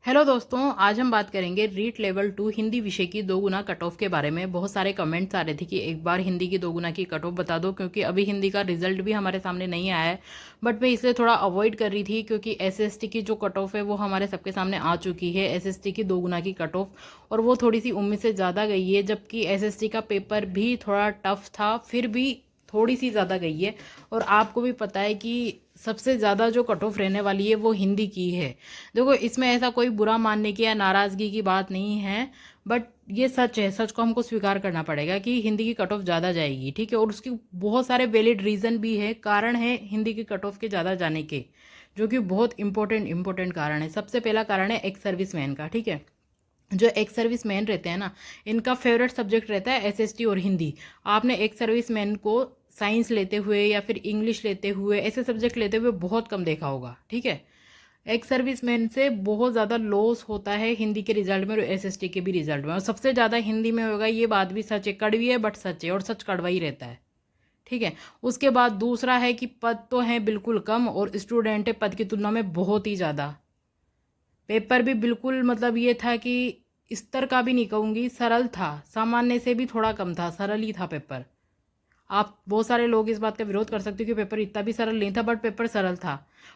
Hello दोस्तों, आज हम बात करेंगे रीट लेवल 2 हिंदी विषय की 2 गुना कट ऑफ के बारे में। बहुत सारे कमेंट्स आ रहे थे कि एक बार हिंदी की 2 गुना की कट ऑफ बता दो, क्योंकि अभी हिंदी का रिजल्ट भी हमारे सामने नहीं आया है। बट मैं इसलिए थोड़ा अवॉइड कर रही थी, क्योंकि एसएसटी की जो कट ऑफ है वो हमारे सबके सामने आ चुकी है। एसएसटी की 2 गुना की कट ऑफ, और वो थोड़ी सी उम्मीद से ज़्यादा गई है। जबकि एसएसटी का पेपर भी थोड़ा टफ था, फिर भी थोड़ी सी ज़्यादा गई है। और आपको भी पता है कि सबसे ज़्यादा जो कट ऑफ रहने वाली है वो हिंदी की है। देखो, इसमें ऐसा कोई बुरा मानने की या नाराज़गी की बात नहीं है, बट ये सच है। सच को हमको स्वीकार करना पड़ेगा कि हिंदी की कट ऑफ ज़्यादा जाएगी, ठीक है। और उसकी बहुत सारे वैलिड रीज़न भी है, कारण है हिंदी की कट ऑफ के ज़्यादा जाने के, जो कि बहुत इंपॉर्टेंट कारण है। सबसे पहला कारण है एक्स सर्विसमैन का, ठीक है। जो एक्स सर्विस मैन रहते हैं ना, इनका फेवरेट सब्जेक्ट रहता है एसएसटी और हिंदी। आपने एक्स सर्विस मैन को साइंस लेते हुए या फिर इंग्लिश लेते हुए, ऐसे सब्जेक्ट लेते हुए बहुत कम देखा होगा, ठीक है। एक्स सर्विस मैन से बहुत ज़्यादा लॉस होता है हिंदी के रिजल्ट में और एसएसटी के भी रिजल्ट में, और सबसे ज़्यादा हिंदी में होगा। ये बात भी सच है, कड़वी है बट सच है, और सच कड़वा ही रहता है, ठीक है। उसके बाद दूसरा है कि पद तो हैं बिल्कुल कम, और स्टूडेंट है पद की तुलना में बहुत ही ज़्यादा। पेपर भी बिल्कुल, मतलब ये था कि स्तर का भी नहीं कहूँगी, सरल था, सामान्य से भी थोड़ा कम था, सरल ही था पेपर। आप बहुत सारे लोग इस बात का विरोध कर सकते हो कि पेपर इतना भी सरल नहीं था, बट पेपर सरल था।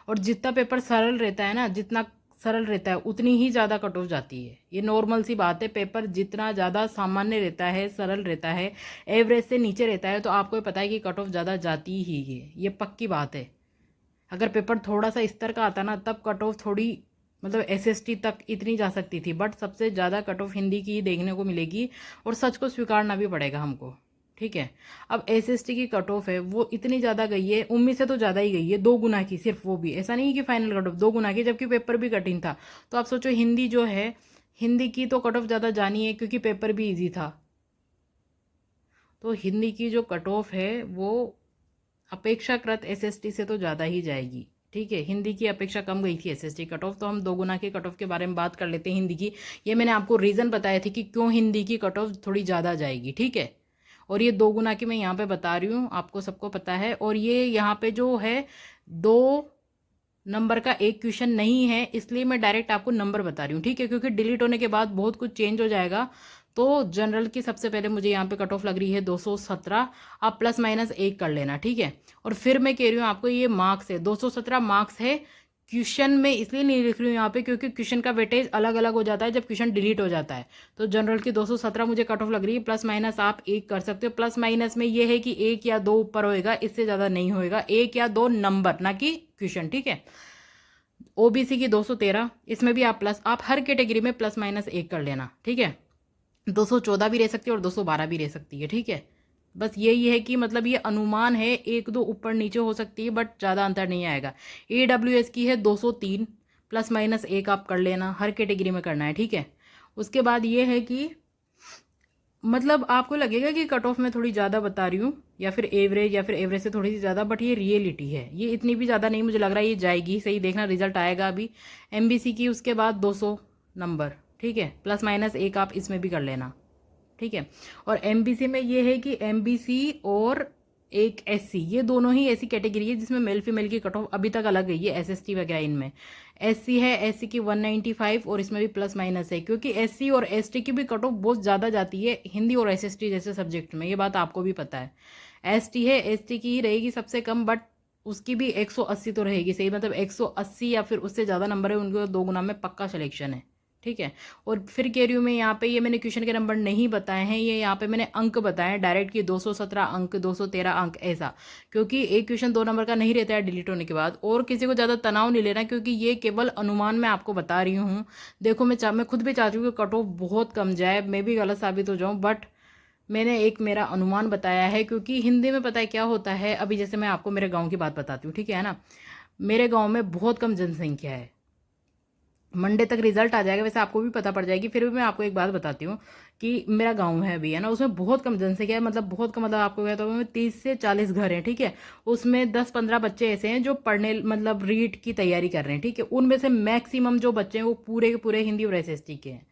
और जितना पेपर सरल रहता है ना, जितना सरल रहता है उतनी ही ज़्यादा कट ऑफ जाती है। ये नॉर्मल सी बात है। पेपर जितना ज़्यादा सामान्य रहता है, सरल रहता है, एवरेज से नीचे रहता है, तो आपको पता है कि कट ऑफ ज़्यादा जाती ही है। ये पक्की बात है। अगर पेपर थोड़ा सा स्तर का आता ना, तब कट ऑफ थोड़ी, मतलब एसएसटी तक इतनी जा सकती थी, बट सबसे ज़्यादा कट ऑफ हिंदी की देखने को मिलेगी। और सच को स्वीकारना भी पड़ेगा हमको, ठीक है। अब एसएसटी की कट ऑफ है वो इतनी ज़्यादा गई है, उम्मीद से तो ज़्यादा ही गई है, 2 गुना की। सिर्फ वो भी ऐसा नहीं कि फाइनल कट ऑफ 2 गुना की, जबकि पेपर भी कठिन था। तो आप सोचो, हिंदी जो है, हिंदी की तो कट ऑफ ज़्यादा जानी है, क्योंकि पेपर भी ईजी था। तो हिंदी की जो कट ऑफ है वो अपेक्षाकृत एसएसटी से तो ज़्यादा ही जाएगी, ठीक है। हिंदी की अपेक्षा कम गई थी एसएसटी कट ऑफ। तो हम 2 गुना के कट ऑफ के बारे में बात कर लेते हैं हिंदी की। ये मैंने आपको रीज़न बताए थे कि क्यों हिंदी की कट ऑफ थोड़ी ज़्यादा जाएगी, ठीक है। और ये 2 गुना की मैं यहाँ पे बता रही हूँ, आपको सबको पता है। और ये यहाँ पे जो है, 2 नंबर का एक क्वेश्चन नहीं है, इसलिए मैं डायरेक्ट आपको नंबर बता रही हूँ, ठीक है। क्योंकि डिलीट होने के बाद बहुत कुछ चेंज हो जाएगा। तो जनरल की सबसे पहले मुझे यहाँ पे कट ऑफ लग रही है 217। आप प्लस माइनस 1 कर लेना, ठीक है। और फिर मैं कह रही हूँ आपको, ये मार्क्स है, 217 मार्क्स है। क्वेश्चन में इसलिए नहीं लिख रही हूँ यहाँ पे, क्योंकि क्वेश्चन का वेटेज अलग अलग हो जाता है जब क्वेश्चन डिलीट हो जाता है। तो जनरल की 217 मुझे कट ऑफ लग रही है। प्लस माइनस आप 1 कर सकते हो। प्लस माइनस में ये है कि 1 या 2 ऊपर होएगा, इससे ज़्यादा नहीं होएगा। 1 या 2 नंबर, ना कि क्वेश्चन, ठीक है। ओबीसी की 213, इसमें भी आप प्लस, आप हर कैटेगरी में प्लस माइनस 1 कर लेना, ठीक है। 214 भी रह सकती है और 212 भी रह सकती है, ठीक है। बस यही है कि मतलब ये अनुमान है, 1-2 ऊपर नीचे हो सकती है, बट ज़्यादा अंतर नहीं आएगा। AWS की है 203, प्लस माइनस 1 आप कर लेना, हर कैटेगरी में करना है, ठीक है। उसके बाद ये है कि मतलब आपको लगेगा कि कट ऑफ में थोड़ी ज़्यादा बता रही हूँ, या फिर एवरेज, या फिर एवरेज से थोड़ी सी ज़्यादा, बट ये रियलिटी है। ये इतनी भी ज़्यादा नहीं, मुझे लग रहा है ये जाएगी। सही देखना, रिजल्ट आएगा अभी। एमबीसी की उसके बाद 200 नंबर, ठीक है। प्लस माइनस 1 आप इसमें भी कर लेना, ठीक है। और एमबीसी में ये है कि एमबीसी और एक एससी, ये दोनों ही ऐसी कैटेगरी है जिसमें मेल फीमेल की कट ऑफ अभी तक अलग गई है। एसएसटी वगैरह इनमें एससी है, एससी की 195, और इसमें भी प्लस माइनस है, क्योंकि एससी और एसटी की भी कट ऑफ बहुत ज़्यादा जाती है हिंदी और एसएसटी जैसे सब्जेक्ट में। ये बात आपको भी पता है। एसटी है, एसटी की ही रहेगी सबसे कम, बट उसकी भी 180 तो रहेगी, सही मतलब 180 या फिर उससे ज़्यादा नंबर है उनको, 2 गुना में पक्का सिलेक्शन है, ठीक है। और फिर कह रही हूँ मैं यहाँ पे, ये मैंने क्वेश्चन के नंबर नहीं बताए हैं, ये यहाँ पे मैंने अंक बताए हैं डायरेक्ट, कि 217 अंक, 213 अंक, ऐसा। क्योंकि एक क्वेश्चन 2 नंबर का नहीं रहता है डिलीट होने के बाद। और किसी को ज़्यादा तनाव नहीं लेना, क्योंकि ये केवल अनुमान मैं आपको बता रही हूँ। देखो, मैं खुद भी चाहती हूँ कि कट ऑफ बहुत कम जाए, मैं भी गलत साबित हो जाऊँ, बट मैंने एक मेरा अनुमान बताया है। क्योंकि हिंदी में पता है क्या होता है, अभी जैसे मैं आपको मेरे गाँव की बात बताती हूँ, ठीक है ना। मेरे गाँव में बहुत कम जनसंख्या है। मंडे तक रिजल्ट आ जाएगा, वैसे आपको भी पता पड़ जाएगी। फिर भी मैं आपको एक बात बताती हूँ कि मेरा गांव है अभी, है ना, उसमें बहुत कम जनसंख्या है, मतलब बहुत कम, मतलब आपको कहता हूँ, 30 से 40 घर हैं, ठीक है। उसमें 10-15 बच्चे ऐसे हैं जो पढ़ने, मतलब रीट की तैयारी कर रहे हैं, ठीक है। उनमें से मैक्सिमम जो बच्चे हैं वो पूरे के पूरे हिंदी और एसएसटी के हैं।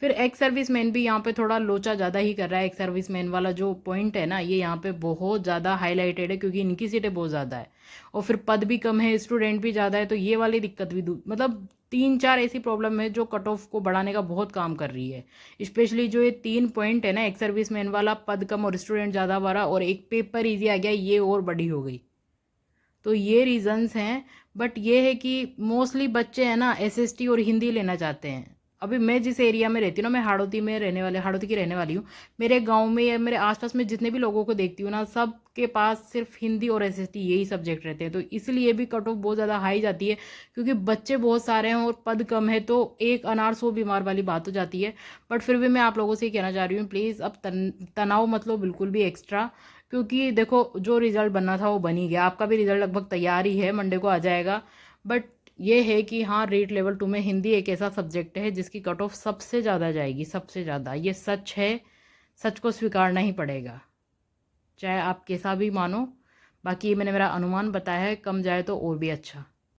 फिर एक्स सर्विस मैन भी यहाँ पे थोड़ा लोचा ज़्यादा ही कर रहा है। एक्स सर्विस मैन वाला जो पॉइंट है ना, ये यहाँ पे बहुत ज़्यादा हाईलाइटेड है, क्योंकि इनकी सीटें बहुत ज़्यादा है। और फिर पद भी कम है, स्टूडेंट भी ज़्यादा है, तो ये वाली दिक्कत भी मतलब 3-4 ऐसी प्रॉब्लम है जो कट ऑफ को बढ़ाने का बहुत काम कर रही है। स्पेशली जो ये 3 पॉइंट है ना, एक सर्विसमैन वाला, पद कम और स्टूडेंट ज़्यादा वाला, और एक पेपर ईजी आ गया, ये और बड़ी हो गई। तो ये रीजंस हैं। बट ये है कि मोस्टली बच्चे हैं ना एसएसटी और हिंदी लेना चाहते हैं। अभी मैं जिस एरिया में रहती हूँ ना, मैं हाड़ौती की रहने वाली हूँ। मेरे गांव में या मेरे आसपास में जितने भी लोगों को देखती हूँ ना, सब के पास सिर्फ हिंदी और एसएसटी यही सब्जेक्ट रहते हैं। तो इसलिए भी कट ऑफ बहुत ज़्यादा हाई जाती है, क्योंकि बच्चे बहुत सारे हैं और पद कम है, तो एक अनार 100 बीमार वाली बात हो जाती है। बट फिर भी मैं आप लोगों से कहना चाह रही हूँ, प्लीज़ अब तनाव मत लो बिल्कुल भी एक्स्ट्रा, क्योंकि देखो जो रिजल्ट बनना था वो बन ही गया। आपका भी रिजल्ट लगभग तैयार ही है, मंडे को आ जाएगा। बट ये है कि हाँ, रेट लेवल 2 में हिंदी एक ऐसा सब्जेक्ट है जिसकी कट ऑफ सबसे ज़्यादा जाएगी, सबसे ज़्यादा। ये सच है, सच को स्वीकारना ही पड़ेगा, चाहे आप कैसा भी मानो। बाकी ये मैंने मेरा अनुमान बताया है, कम जाए तो और भी अच्छा।